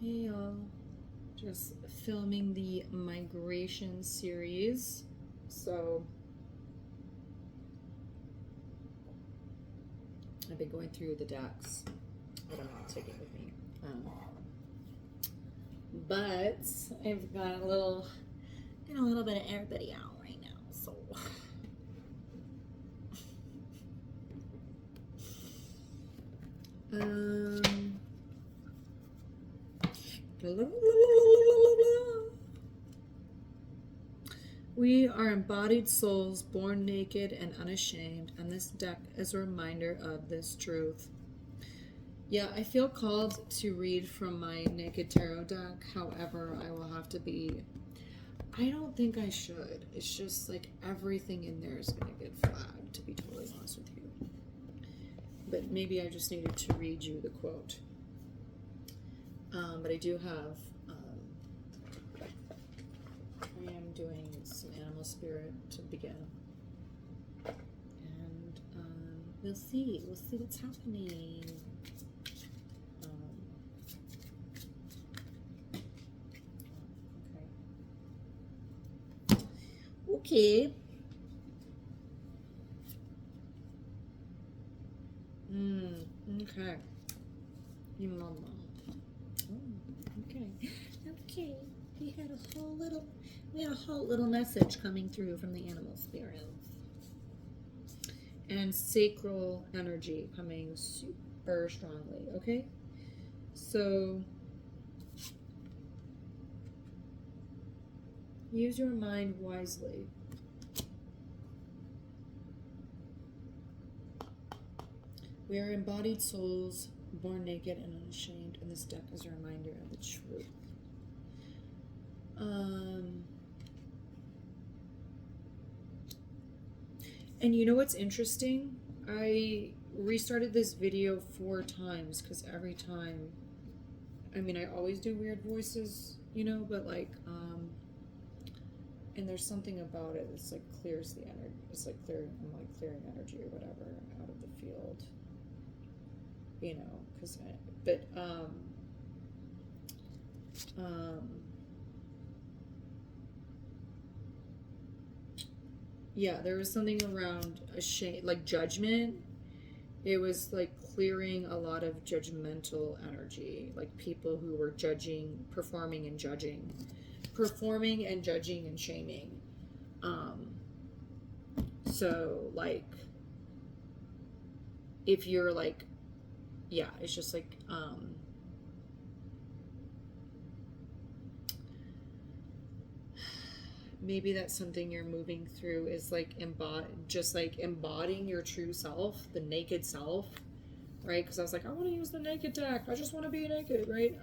Hey y'all, just filming the migration series. So I've been going through the decks, but I'm not taking it with me. But I've got a little bit of everybody out right now. So we are embodied souls born naked and unashamed, and this deck is a reminder of this truth. Yeah, I feel called to read from my Naked Tarot deck. However, I will have to be. I don't think I should. It's just like everything in there is going to get flagged, to be totally honest with you. But maybe I just needed to read you the quote. But I do have. I am doing some animal spirit to begin. And we'll see. We'll see what's happening. Okay. Okay. Your mama. Oh, okay. Okay. We had a whole little message coming through from the animal spirits. And sacral energy coming super strongly, okay? So use your mind wisely. We are embodied souls, born naked and unashamed, and this deck is a reminder of the truth. And you know what's interesting? I restarted this video 4 times because every time, I mean, I always do weird voices, you know, but like, and there's something about it that's like clears the energy. It's like clearing energy or whatever out of the field, you know, yeah, there was something around a shame, like judgment. It was like clearing a lot of judgmental energy, like people who were judging, performing and judging and shaming. So like, if you're like, yeah, it's just like, maybe that's something you're moving through is like embodying your true self, the naked self, right? Because I was like, I want to use the naked deck. I just want to be naked, right?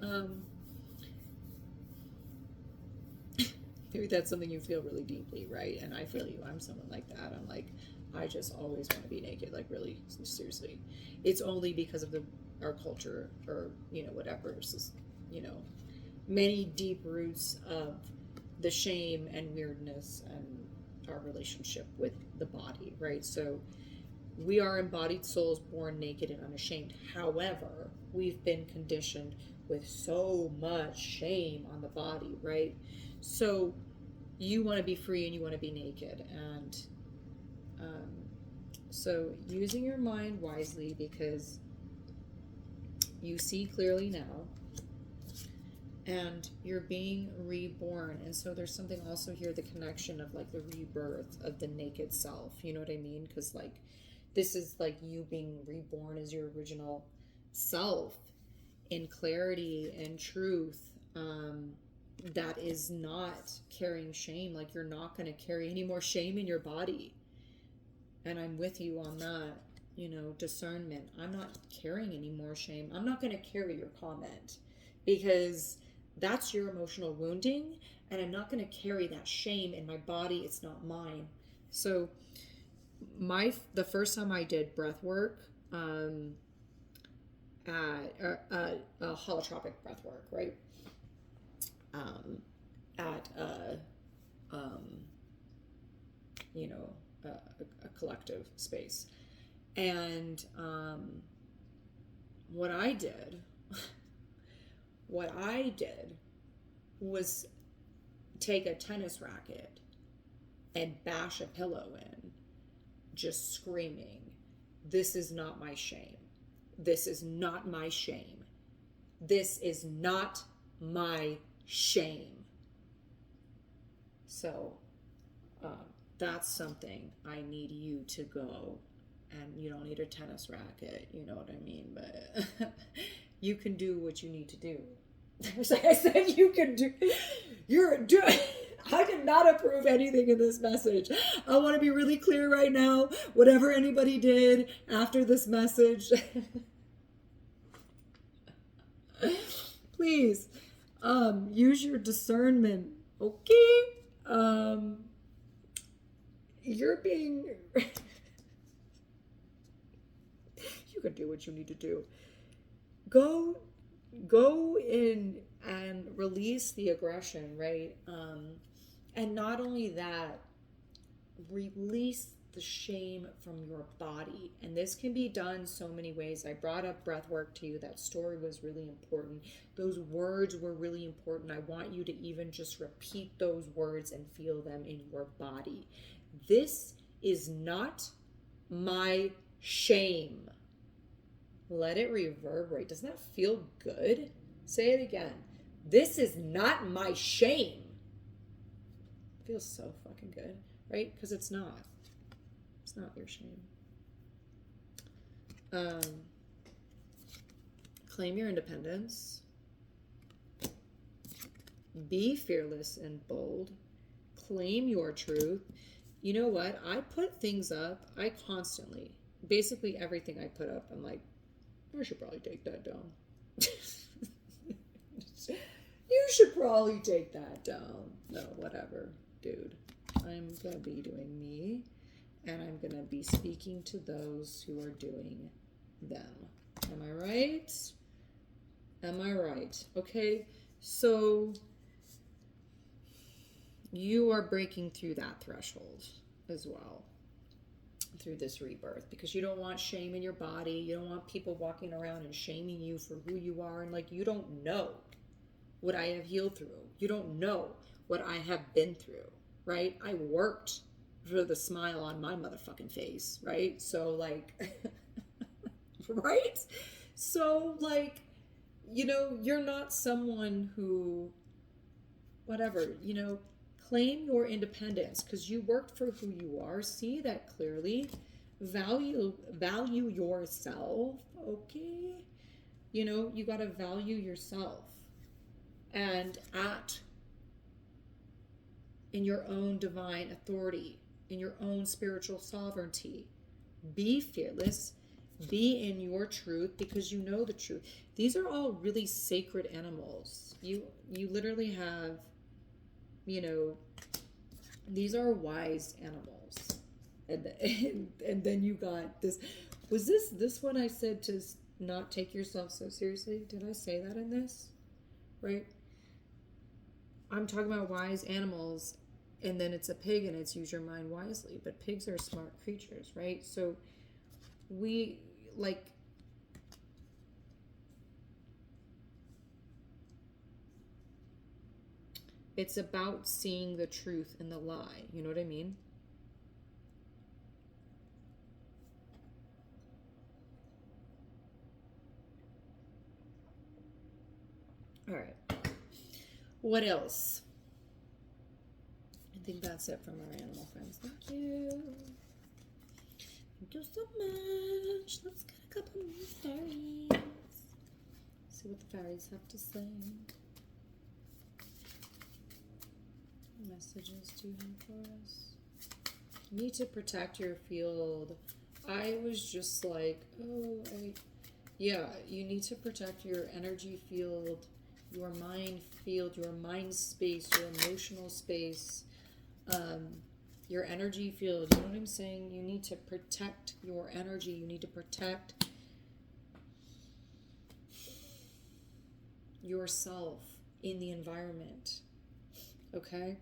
Maybe that's something you feel really deeply, right? And I feel you. I'm someone like that. I'm like, I just always want to be naked, like really seriously. It's only because of our culture, or you know, whatever. It's just, you know, many deep roots of the shame and weirdness and our relationship with the body, right? So we are embodied souls born naked and unashamed. However, we've been conditioned with so much shame on the body, right? So you want to be free and you want to be naked. And so using your mind wisely, because you see clearly now and you're being reborn. And so there's something also here, the connection of like the rebirth of the naked self, you know what I mean? Because like this is like you being reborn as your original self in clarity and truth, that is not carrying shame. Like you're not going to carry any more shame in your body. And I'm with you on that, you know, discernment. I'm not carrying any more shame. I'm not going to carry your comment because that's your emotional wounding, and I'm not going to carry that shame in my body. It's not mine. So the first time I did breath work, holotropic breath work, right? At you know, a collective space. And what I did What I did was take a tennis racket and bash a pillow in, just screaming, "This is not my shame. This is not my shame. This is not my shame." So that's something I need you to go. And you don't need a tennis racket, you know what I mean? But you can do what you need to do. So I said you can do. I did not approve anything in this message. I want to be really clear right now. Whatever anybody did after this message, please use your discernment. Okay? You're being. You can do what you need to do. Go in and release the aggression, right? And not only that, release the shame from your body. And this can be done so many ways. I brought up breath work to you. That story was really important. Those words were really important. I want you to even just repeat those words and feel them in your body. This is not my shame. Let it reverberate. Doesn't that feel good? Say it again. This is not my shame. It feels so fucking good, right? Because it's not. It's not your shame. Claim your independence. Be fearless and bold. Claim your truth. You know what? I put things up. I constantly, basically everything I put up, I'm like, I should probably take that down. You should probably take that down. No, whatever, dude. I'm going to be doing me, and I'm going to be speaking to those who are doing them. Am I right? Am I right? Okay, so you are breaking through that threshold as well. Through this rebirth, because you don't want shame in your body. You don't want people walking around and shaming you for who you are, and like, you don't know what I have healed through. You don't know what I have been through, right? I worked for the smile on my motherfucking face, right? So like right? So like, you know, you're not someone who whatever, you know, claim your independence because you worked for who you are. See that clearly. Value yourself, okay? You know, you got to value yourself and act in your own divine authority, in your own spiritual sovereignty. Be fearless. Be in your truth because you know the truth. These are all really sacred animals. You literally have, you know, these are wise animals. And then you got this. Was this one I said to not take yourself so seriously? Did I say that in this? Right? I'm talking about wise animals, and then it's a pig and it's use your mind wisely. But pigs are smart creatures, right? So we like, it's about seeing the truth in the lie. You know what I mean? All right. What else? I think that's it from our animal friends. Thank you. Thank you so much. Let's get a couple more fairies. See what the fairies have to say. What messages do you have for us? You need to protect your field. I was just like, yeah, you need to protect your energy field, your mind field, your mind space, your emotional space, your energy field. You know what I'm saying? You need to protect your energy. You need to protect yourself in the environment. Okay?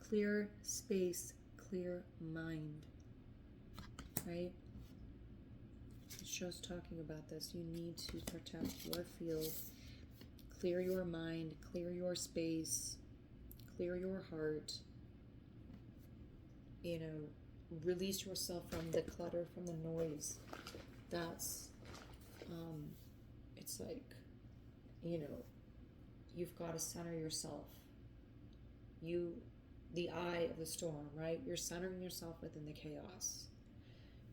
Clear space, clear mind. right? The show's talking about this. You need to protect your field, clear your mind, clear your space, clear your heart, you know, release yourself from the clutter, from the noise. That's, it's like, you know, you've got to center yourself. The eye of the storm, right? You're centering yourself within the chaos.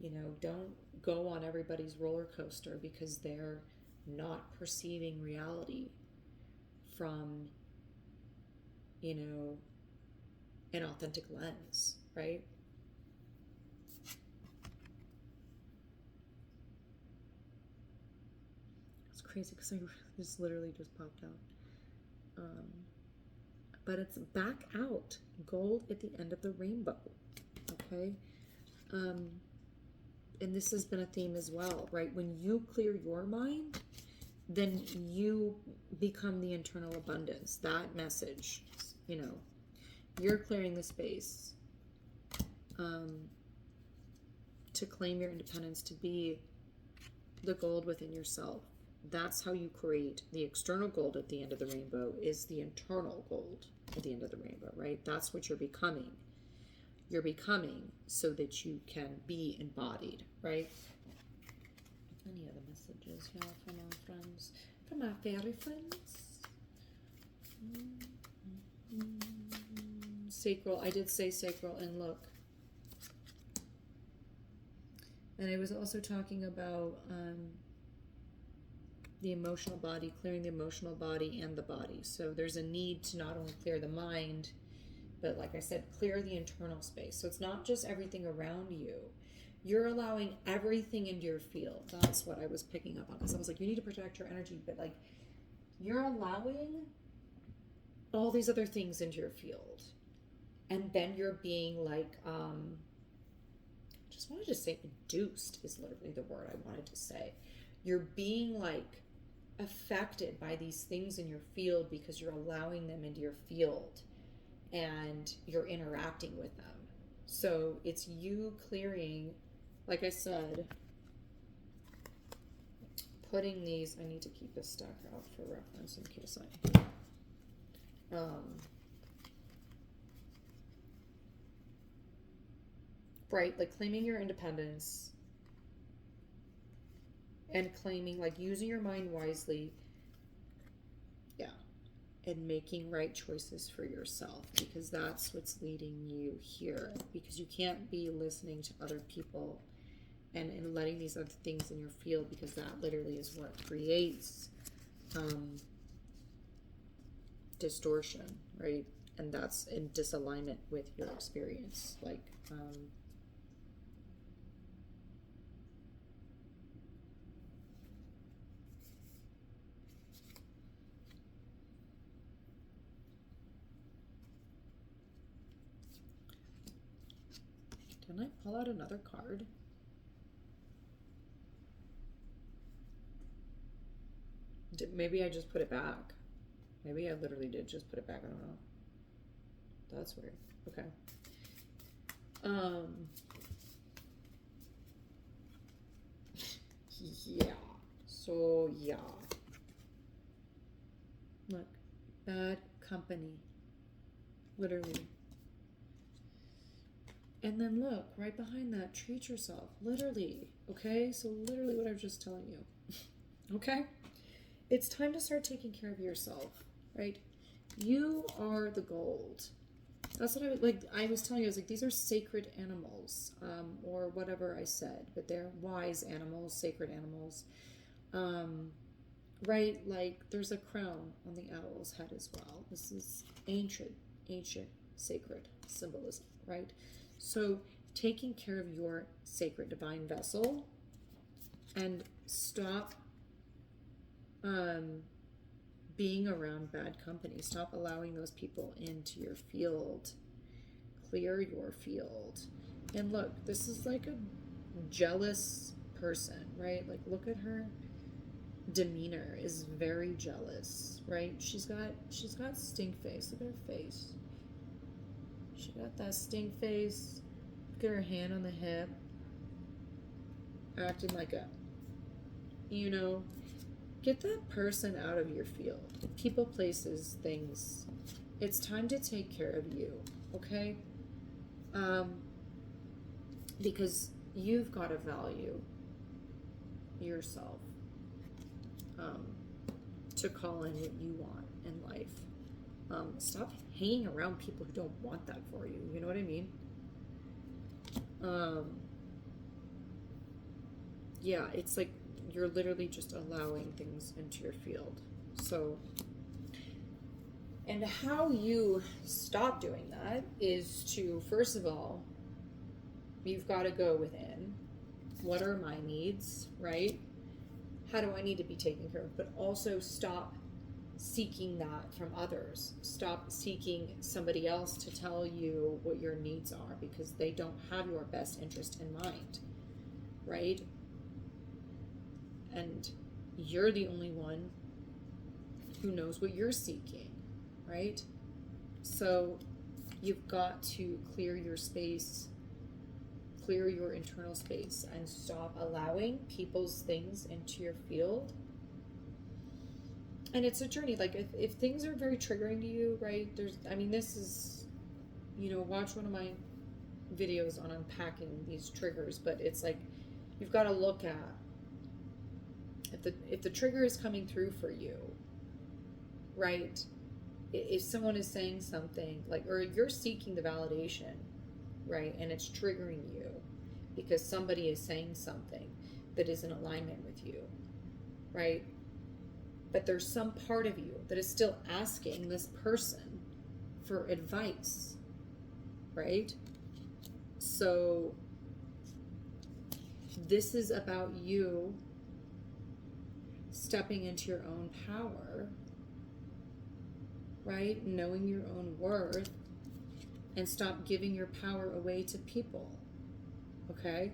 You know, don't go on everybody's roller coaster because they're not perceiving reality from, you know, an authentic lens, right? It's crazy because I just literally just popped out. But it's back out. Gold at the end of the rainbow. Okay? And this has been a theme as well, right? When you clear your mind, then you become the internal abundance. That message, you know, you're clearing the space to claim your independence, to be the gold within yourself. That's how you create the external gold at the end of the rainbow, is the internal gold at the end of the rainbow, right? That's what you're becoming. You're becoming so that you can be embodied, right? Any other messages, y'all, from our friends, from our fairy friends? Sacral, I did say sacral, and look. And I was also talking about the emotional body, clearing the emotional body and the body. So there's a need to not only clear the mind, but like I said, clear the internal space. So it's not just everything around you. You're allowing everything into your field. That's what I was picking up on. Because I was like, you need to protect your energy, but like, you're allowing all these other things into your field. And then you're being like, just wanted to say induced is literally the word I wanted to say. You're being like affected by these things in your field because you're allowing them into your field and you're interacting with them. So it's you clearing, like I said, putting these, I need to keep this stack out for reference in case I right, like claiming your independence and claiming, like, using your mind wisely, yeah, and making right choices for yourself, because that's what's leading you here, because you can't be listening to other people and letting these other things in your field, because that literally is what creates distortion, right? And that's in disalignment with your experience, like Can I pull out another card? Maybe I just put it back. Maybe I literally did just put it back. I don't know. That's weird. Okay. Yeah. So, yeah. Look. Bad company. Literally. And then look, right behind that, treat yourself. Literally. Okay? So literally what I was just telling you. Okay? It's time to start taking care of yourself, right? You are the gold. That's what I was telling you. I was like, these are sacred animals, or whatever I said, but they're wise animals, sacred animals, right? Like, there's a crown on the owl's head as well. This is ancient, sacred symbolism, right? So taking care of your sacred divine vessel, and stop being around bad company. Stop allowing those people into your field. Clear your field. And look, this is like a jealous person, right? Like, look at her demeanor is very jealous, right? She's got stink face. Look at her face. She got that stink face. Look at her hand on the hip. acting like a, you know, get that person out of your field. People, places, things. It's time to take care of you, okay? Because you've got to value yourself to call in what you want in life. Stop hanging around people who don't want that for you. You know what I mean? Yeah, it's like you're literally just allowing things into your field. So, and how you stop doing that is to, first of all, you've got to go within. What are my needs, right? How do I need to be taken care of? But also stop seeking that from others. Stop seeking somebody else to tell you what your needs are, because they don't have your best interest in mind, right? And you're the only one who knows what you're seeking, right? So you've got to clear your space, clear your internal space, and stop allowing people's things into your field. And it's a journey. Like if things are very triggering to you, right? This is, watch one of my videos on unpacking these triggers, but it's like, you've got to look at if the trigger is coming through for you, right? If someone is saying something like, or you're seeking the validation, right? And it's triggering you because somebody is saying something that is in alignment with you, right? But there's some part of you that is still asking this person for advice, right? So this is about you stepping into your own power, right? Knowing your own worth, and stop giving your power away to people, okay?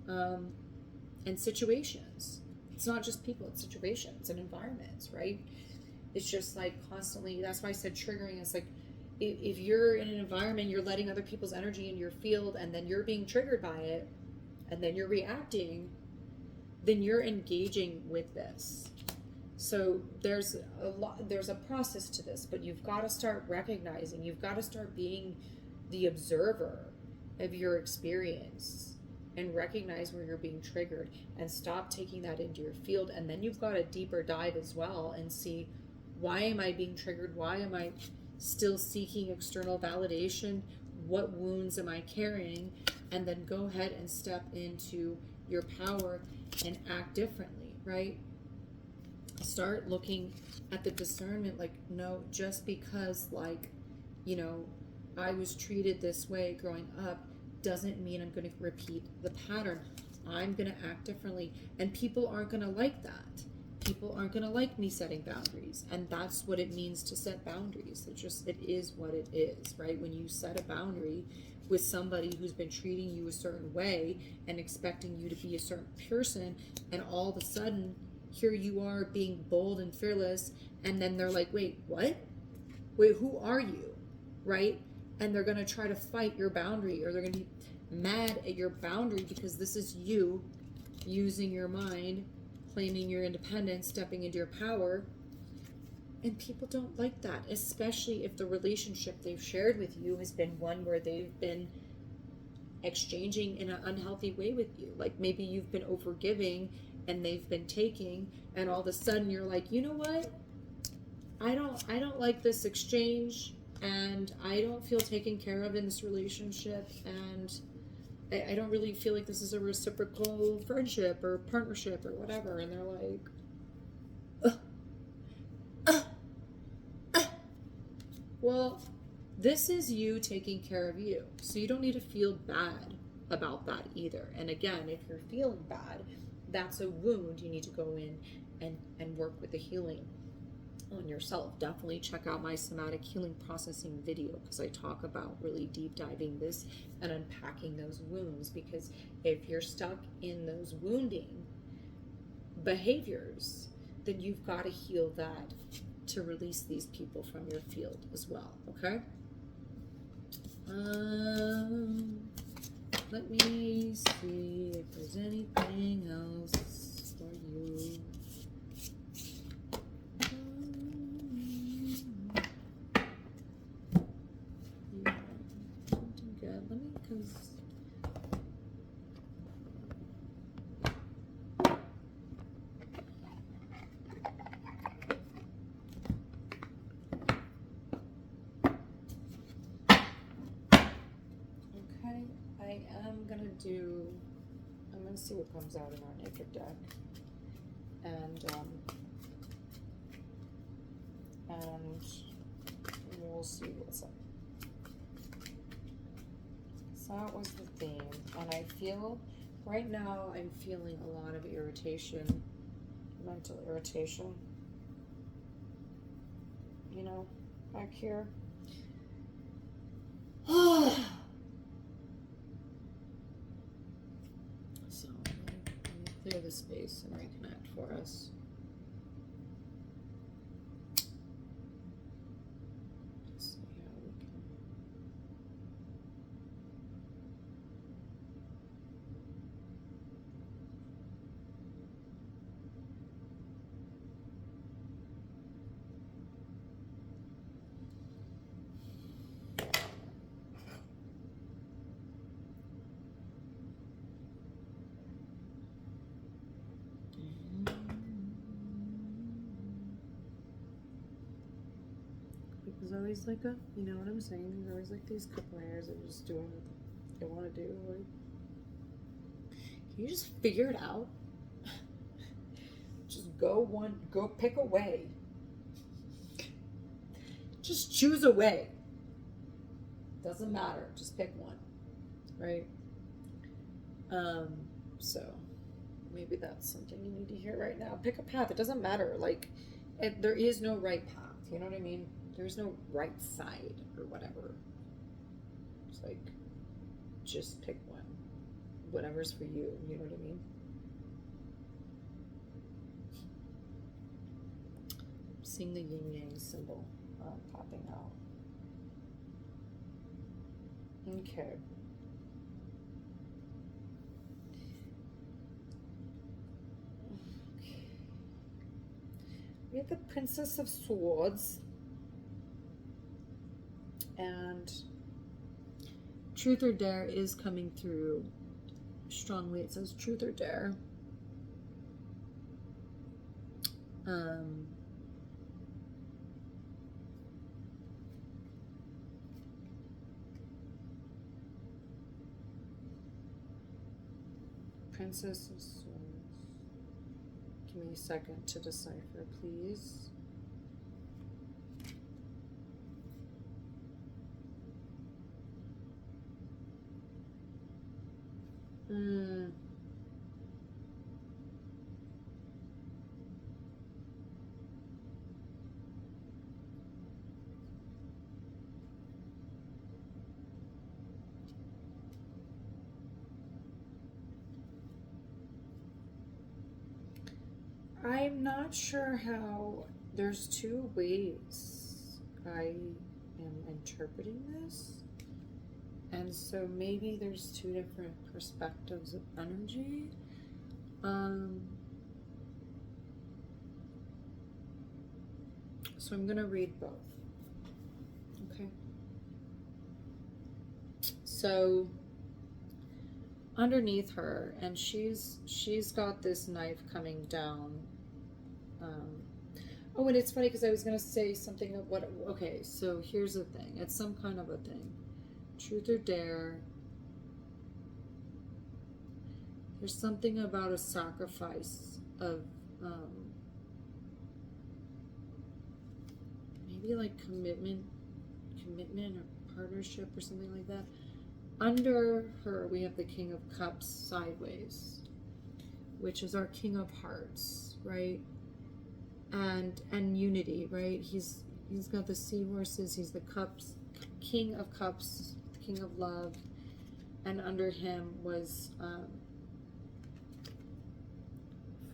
And situations. It's not just people, it's situations and environments, right? It's just like constantly, that's why I said triggering. It's like, if you're in an environment, you're letting other people's energy in your field, and then you're being triggered by it, and then you're reacting, then you're engaging with this. So there's a process to this, but you've got to start recognizing, you've got to start being the observer of your experience and recognize where you're being triggered and stop taking that into your field. And then you've got a deeper dive as well and see, why am I being triggered? Why am I still seeking external validation? What wounds am I carrying? And then go ahead and step into your power and act differently, right? Start looking at the discernment, like, no, just because, like, I was treated this way growing up doesn't mean I'm going to repeat the pattern. I'm going to act differently, and people aren't going to like that. People aren't going to like me setting boundaries, and that's what it means to set boundaries. It is what it is, right? When you set a boundary with somebody who's been treating you a certain way and expecting you to be a certain person, and all of a sudden here you are being bold and fearless, and then they're like, wait, what? Wait, who are you? Right? And they're going to try to fight your boundary, or they're going to be mad at your boundary because this is you using your mind, claiming your independence, stepping into your power. And people don't like that, especially if the relationship they've shared with you has been one where they've been exchanging in an unhealthy way with you. Like maybe you've been overgiving and they've been taking, and all of a sudden you're like, you know what? I don't like this exchange, and I don't feel taken care of in this relationship, and I don't really feel like this is a reciprocal friendship or partnership or whatever. And they're like, well, this is you taking care of you. So you don't need to feel bad about that either. And again, if you're feeling bad, that's a wound. You need to go in and work with the healing on yourself. Definitely check out my somatic healing processing video, because I talk about really deep diving this and unpacking those wounds. Because if you're stuck in those wounding behaviors, then you've got to heal that to release these people from your field as well. Okay. Let me see if there's anything else for you. Yeah, something good. Let me, because okay, I'm gonna see what comes out in our naked deck, and we'll see what's up. So that was the theme, and I feel right now I'm feeling a lot of irritation, mental irritation, you know, back here. So let me clear the space and reconnect for us. Let's see how we can. There's always like you know what I'm saying? There's always like these couple hairs that are just doing what they want to do. Like, can you just figure it out? Just go pick a way. Just choose a way. Doesn't matter. Just pick one, right? So maybe that's something you need to hear right now. Pick a path. It doesn't matter. Like, there is no right path. You know what I mean? There's no right side or whatever. It's like, just pick one. Whatever's for you. You know what I mean? I'm seeing the yin yang symbol popping out. Okay. We have the Princess of Swords, and Truth or Dare is coming through strongly. It says Truth or Dare. Princess of Swords. Give me a second to decipher, please. I'm not sure how. There's two ways I am interpreting this, and so maybe there's two different perspectives of energy. So I'm gonna read both. Okay. So underneath her, and she's got this knife coming down. Oh, and it's funny because I was gonna say something of what. Okay, so here's the thing. It's some kind of a thing. Truth or Dare. There's something about a sacrifice of maybe like commitment or partnership or something like that. Under her, we have the King of Cups sideways, which is our King of Hearts, right? And unity, right? He's got the seahorses. He's the cups, King of Cups, King of Love, and under him was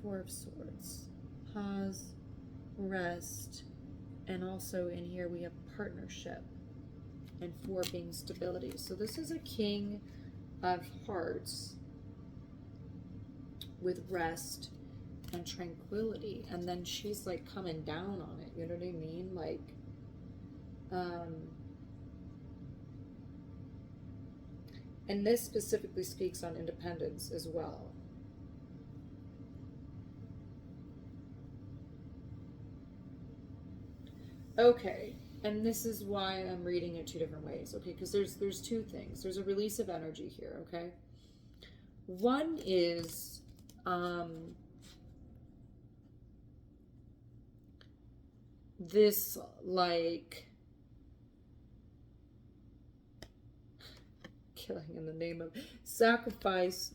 Four of Swords, pause, rest, and also in here we have partnership, and four being stability. So this is a king of Hearts with rest and tranquility, and then she's like coming down on it, you know what I mean? Like, and this specifically speaks on independence as well. Okay, and this is why I'm reading it two different ways, okay? Because there's two things. There's a release of energy here, okay? One is this, like, killing in the name of sacrifice.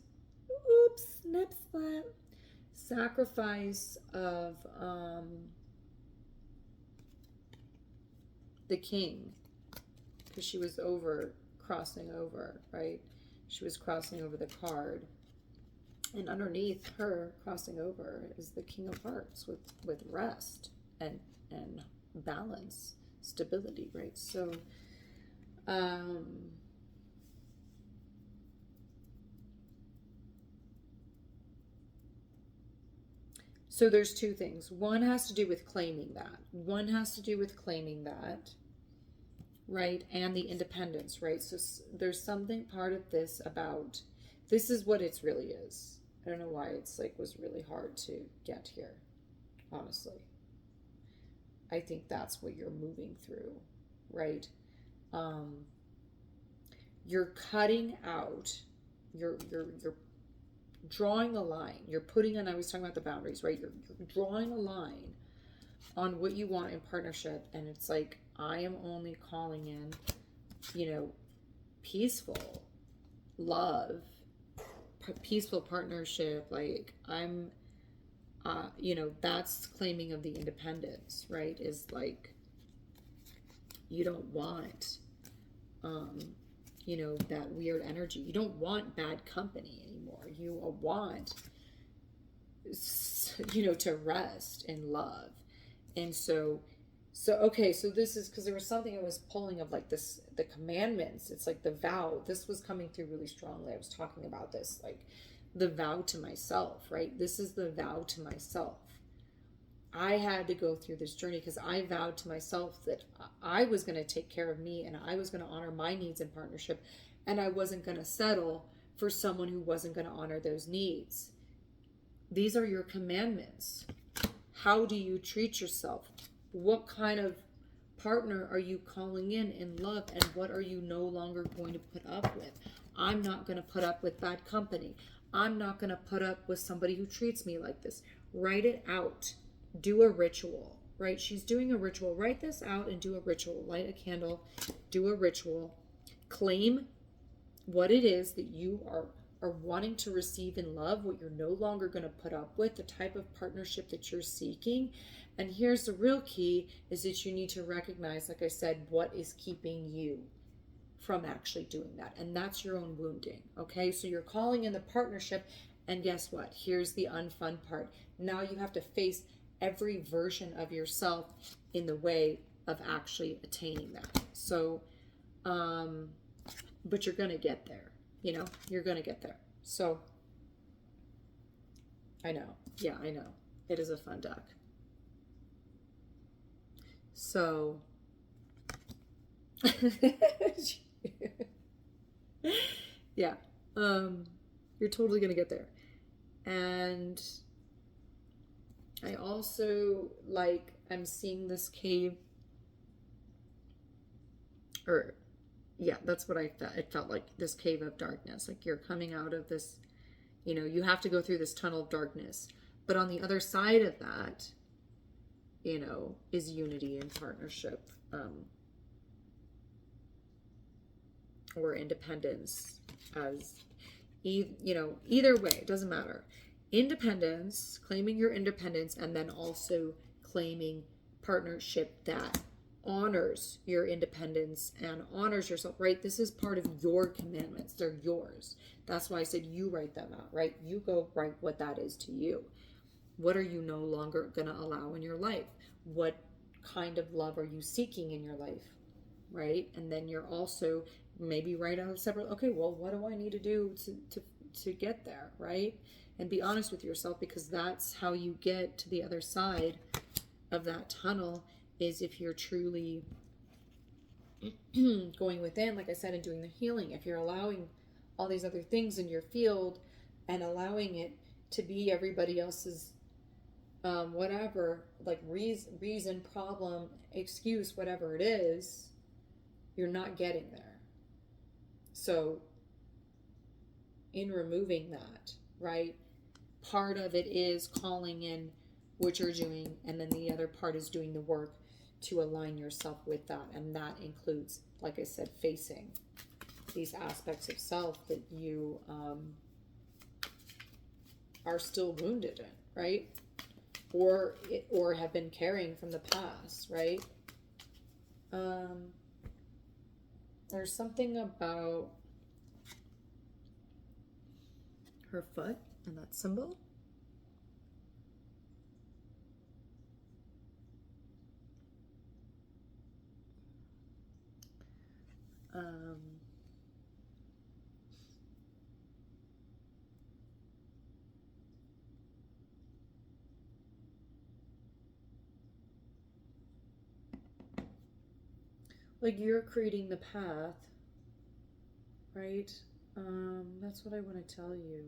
Oops, snip slap. Sacrifice of the king, because she was crossing over, right? She was crossing over the card, and underneath her crossing over is the King of Hearts with rest and balance, stability, right? So so there's two things. One has to do with claiming that. One has to do with claiming that, right? And the independence, right? So there's something part of this about, this is what it really is. I don't know why it's like was really hard to get here, honestly. I think that's what you're moving through, right? You're cutting out, you're drawing a line. You're putting in, I was talking about the boundaries, right? You're drawing a line on what you want in partnership, and it's like, I am only calling in, peaceful love, peaceful partnership. Like, I'm, that's claiming of the independence, right? Is like, you don't want, that weird energy. You don't want bad company anymore. You want, to rest in love. And so okay, so this is because there was something I was pulling of, like, this, the commandments. It's like the vow. This was coming through really strongly. I was talking about this, like the vow to myself, right? This is the vow to myself. I had to go through this journey because I vowed to myself that I was going to take care of me and I was going to honor my needs in partnership, and I wasn't going to settle for someone who wasn't going to honor those needs. These are your commandments. How do you treat yourself? What kind of partner are you calling in love, and what are you no longer going to put up with? I'm not going to put up with bad company. I'm not going to put up with somebody who treats me like this. Write it out. Do a ritual, right? She's doing a ritual. Write this out and do a ritual. Light a candle, do a ritual. Claim what it is that you are wanting to receive in love, what you're no longer going to put up with, the type of partnership that you're seeking. And here's the real key, is that you need to recognize, like I said, what is keeping you from actually doing that. And that's your own wounding, okay? So you're calling in the partnership, and guess what? Here's the unfun part. Now you have to face every version of yourself in the way of actually attaining that. So, but you're going to get there, you're going to get there. So, I know. Yeah, I know. It is a fun deck. So, yeah, you're totally going to get there. And I also, like, I'm seeing this cave, or yeah, that's what I felt. It felt like this cave of darkness. Like, you're coming out of this, you have to go through this tunnel of darkness. But on the other side of that, is unity and partnership, or independence, as, either way, it doesn't matter. Independence, claiming your independence, and then also claiming partnership that honors your independence and honors yourself, right? This is part of your commandments. They're yours. That's why I said you write them out, right? You go write what that is to you. What are you no longer going to allow in your life? What kind of love are you seeking in your life, right? And then you're also maybe write out separate, okay, well, what do I need to do to get there, right? And be honest with yourself, because that's how you get to the other side of that tunnel, is if you're truly going within, like I said, and doing the healing. If you're allowing all these other things in your field and allowing it to be everybody else's whatever, like reason, problem, excuse, whatever it is, you're not getting there. So in removing that, right, part of it is calling in what you're doing, and then the other part is doing the work to align yourself with that. And that includes, like I said, facing these aspects of self that you are still wounded in, right? Or have been carrying from the past, right? There's something about her foot and that symbol. Like you're creating the path, right? That's what I want to tell you,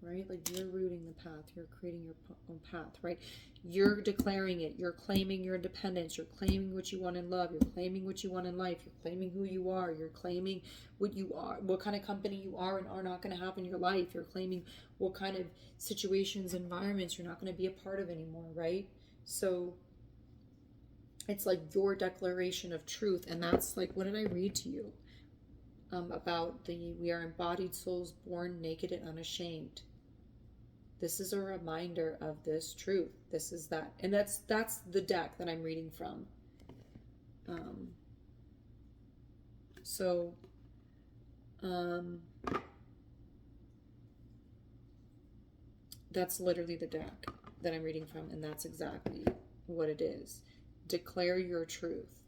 right? Like you're rooting the path, you're creating your own path, right? You're declaring it, you're claiming your independence, you're claiming what you want in love, you're claiming what you want in life, you're claiming who you are, you're claiming what you are, what kind of company you are and are not going to have in your life, you're claiming what kind of situations, environments you're not going to be a part of anymore, right? So it's like your declaration of truth. And that's like, what did I read to you about we are embodied souls born naked and unashamed. This is a reminder of this truth. This is that. And that's the deck that I'm reading from. That's literally the deck that I'm reading from, and that's exactly what it is. Declare your truth.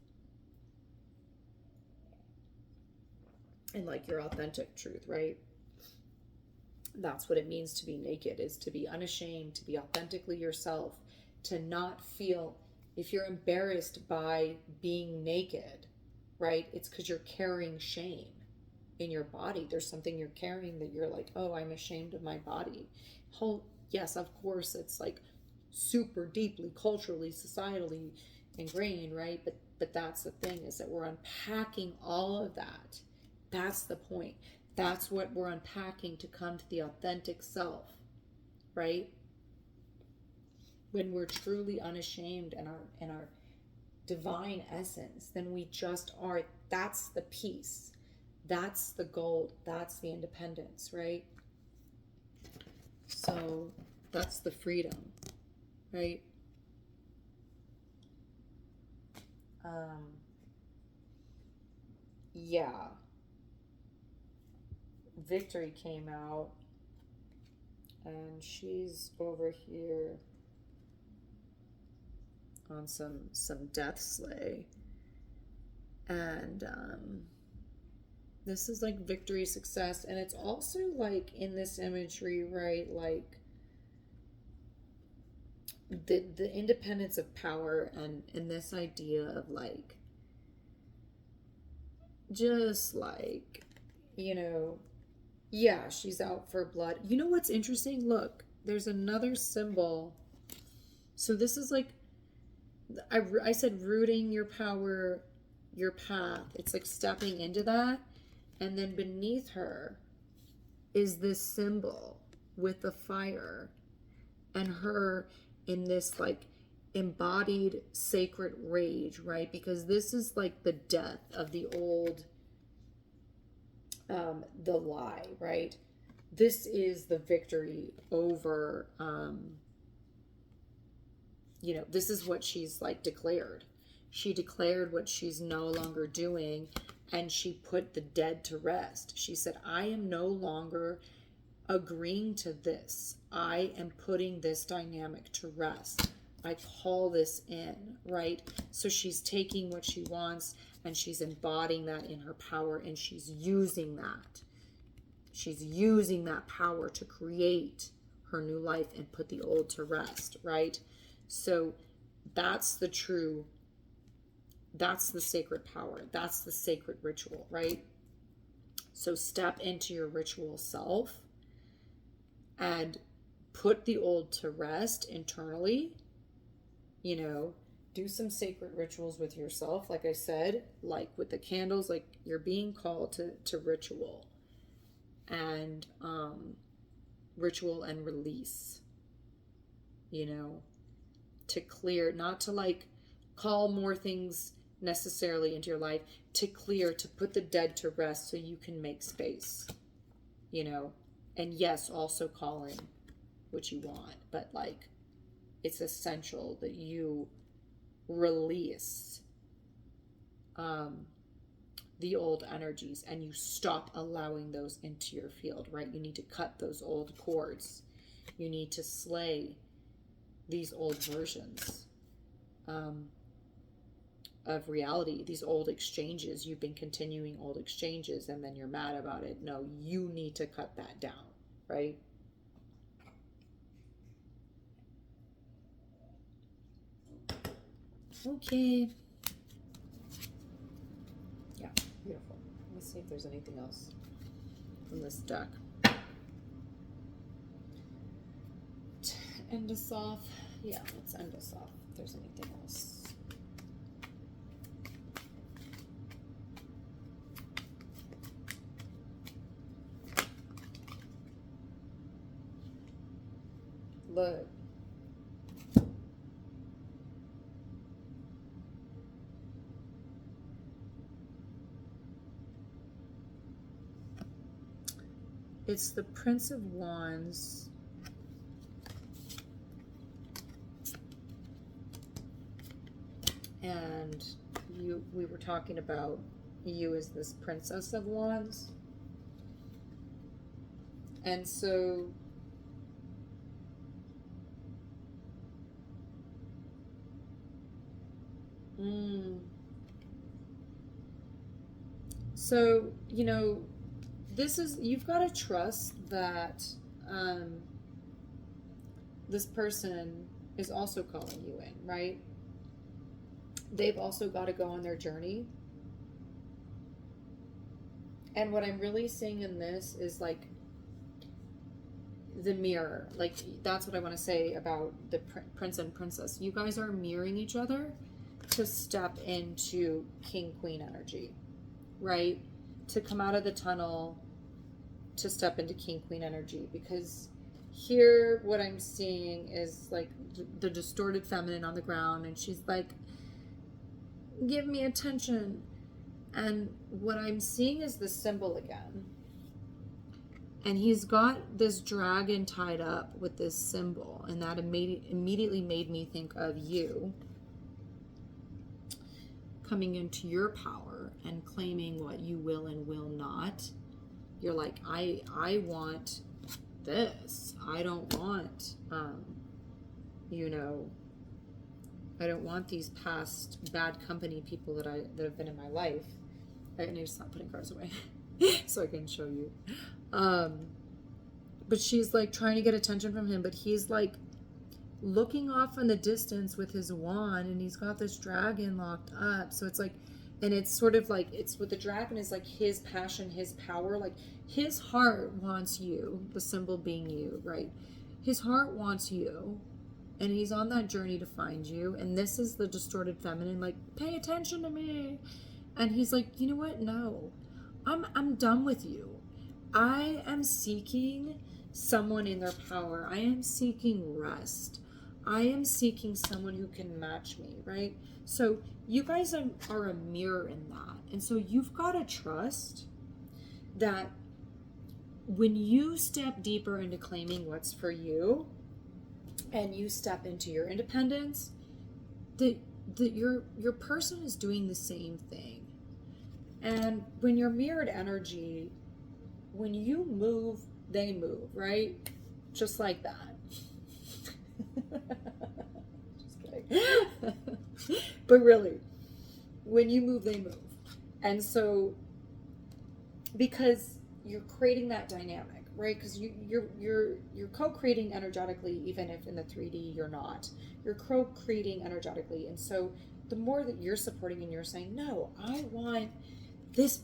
And like your authentic truth, right? That's what it means to be naked, is to be unashamed, to be authentically yourself, to not feel, if you're embarrassed by being naked, right? It's because you're carrying shame in your body. There's something you're carrying that you're like, oh, I'm ashamed of my body. Yes, of course, it's like super deeply culturally, societally ingrained, right? But that's the thing, is that we're unpacking all of that. That's the point. That's what we're unpacking to come to the authentic self, right? When we're truly unashamed in our divine essence, then we just are. That's the peace. That's the gold. That's the independence, right? So that's the freedom, right? Yeah. Victory came out, and she's over here on some death sleigh, and this is like victory, success, and it's also like in this imagery, right, like the independence of power, and this idea of like, just like, you know, yeah, she's out for blood. You know what's interesting? Look, there's another symbol. So this is like, I said rooting your power, your path. It's like stepping into that. And then beneath her is this symbol with the fire, and her in this like embodied sacred rage, right? Because this is like the death of the old, the lie, right? This is the victory over, this is what she's like declared. She declared what she's no longer doing, and she put the dead to rest. She said, I am no longer agreeing to this. I am putting this dynamic to rest. I call this in, right? So she's taking what she wants and she's embodying that in her power, and she's using that. She's using that power to create her new life and put the old to rest, right? So that's the sacred power. That's the sacred ritual, right? So step into your ritual self and put the old to rest internally. Do some sacred rituals with yourself, like I said, like with the candles, like you're being called to ritual and ritual and release, to clear, not to like call more things necessarily into your life, to clear, to put the dead to rest so you can make space, and yes, also call in what you want, but like it's essential that you release the old energies and you stop allowing those into your field, right? You need to cut those old cords. You need to slay these old versions of reality, these old exchanges. You've been continuing old exchanges and then you're mad about it. No, you need to cut that down, right? Okay. Yeah, beautiful. Let's see if there's anything else from this deck. To end us off. Yeah, let's end us off if there's anything else. Look. It's the Prince of Wands. And we were talking about you as this Princess of Wands. And so so, this is, you've got to trust that this person is also calling you in, right? They've also got to go on their journey. And what I'm really seeing in this is like the mirror. Like, that's what I want to say about the prince and princess. You guys are mirroring each other to step into king queen energy, right? To come out of the tunnel, to step into king queen energy. Because here what I'm seeing is like the distorted feminine on the ground, and she's like, give me attention. And what I'm seeing is the symbol again. And he's got this dragon tied up with this symbol, and that immediately made me think of you coming into your power and claiming what you will and will not. You're like, I want this. I don't want, I don't want these past bad company people that have been in my life. I need to stop putting cards away so I can show you. But she's like trying to get attention from him, but he's like looking off in the distance with his wand, and he's got this dragon locked up. So it's like, and it's sort of like, it's what the dragon is like, his passion, his power, like his heart wants you, the symbol being you, right? His heart wants you, and he's on that journey to find you. And this is the distorted feminine, like, pay attention to me. And he's like, you know what? No, I'm done with you. I am seeking someone in their power. I am seeking rest. I am seeking someone who can match me, right? So you guys are a mirror in that. And so you've got to trust that when you step deeper into claiming what's for you, and you step into your independence, that your person is doing the same thing. And when you're mirrored energy, when you move, they move, right? Just like that. Just But really, when you move, they move. And so, because you're creating that dynamic, right? Because you're co-creating energetically, even if in the 3D you're not. You're co-creating energetically, and so the more that you're supporting and you're saying, no, I want this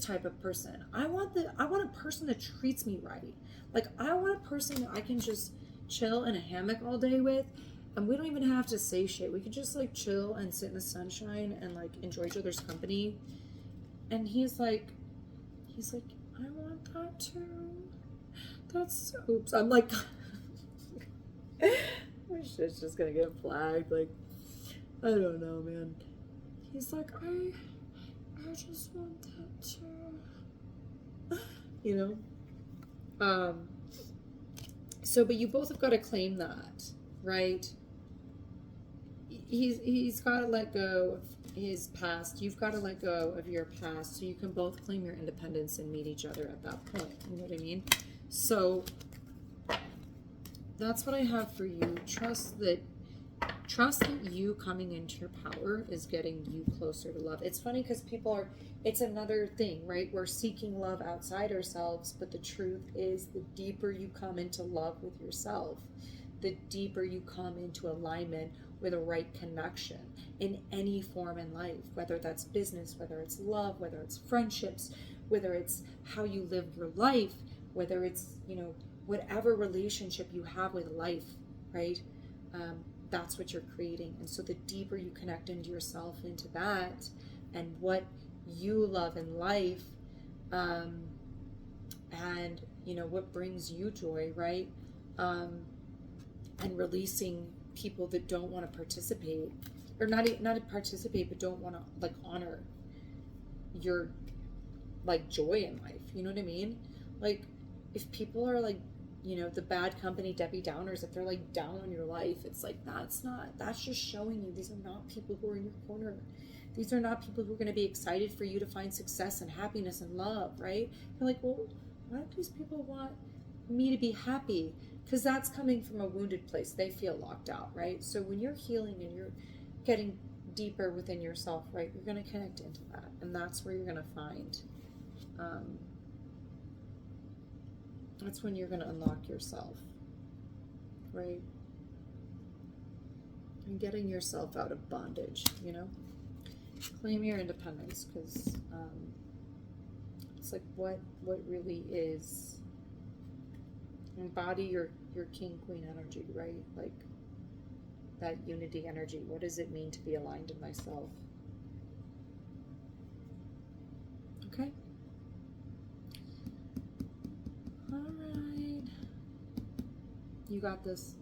type of person. I want a person that treats me right. Like, I want a person that I can just chill in a hammock all day with, and we don't even have to say shit. We could just like chill and sit in the sunshine and like enjoy each other's company. And he's like, I want that too. That's oops. I'm like, my shit's just gonna get flagged. Like, I don't know, man. He's like, I just want that too. You know? So, but you both have got to claim that, right? He's got to let go of his past. You've got to let go of your past, so you can both claim your independence and meet each other at that point. You know what I mean? So that's what I have for you. Trust that you coming into your power is getting you closer to love. It's funny because it's another thing, right? We're seeking love outside ourselves, but the truth is, the deeper you come into love with yourself, the deeper you come into alignment with a right connection in any form in life, whether that's business, whether it's love, whether it's friendships, whether it's how you live your life, whether it's, whatever relationship you have with life, right? That's what you're creating. And so the deeper you connect into yourself, into that, and what you love in life, and what brings you joy, right? And releasing people that don't want to participate, or not participate, but don't want to like honor your like joy in life. You know what I mean? Like, if people are like, the bad company Debbie Downers, if they're like down on your life, it's like, that's just showing you these are not people who are in your corner. These are not people who are going to be excited for you to find success and happiness and love, right? You're like, well, why do these people want me to be happy? Because that's coming from a wounded place. They feel locked out, right? So when you're healing and you're getting deeper within yourself, right, you're going to connect into that. And that's where you're going to find, that's when you're going to unlock yourself, right? And getting yourself out of bondage, Claim your independence, because it's like what really is. Embody your king queen energy, right? Like that unity energy. What does it mean to be aligned in myself? Okay. All right. You got this.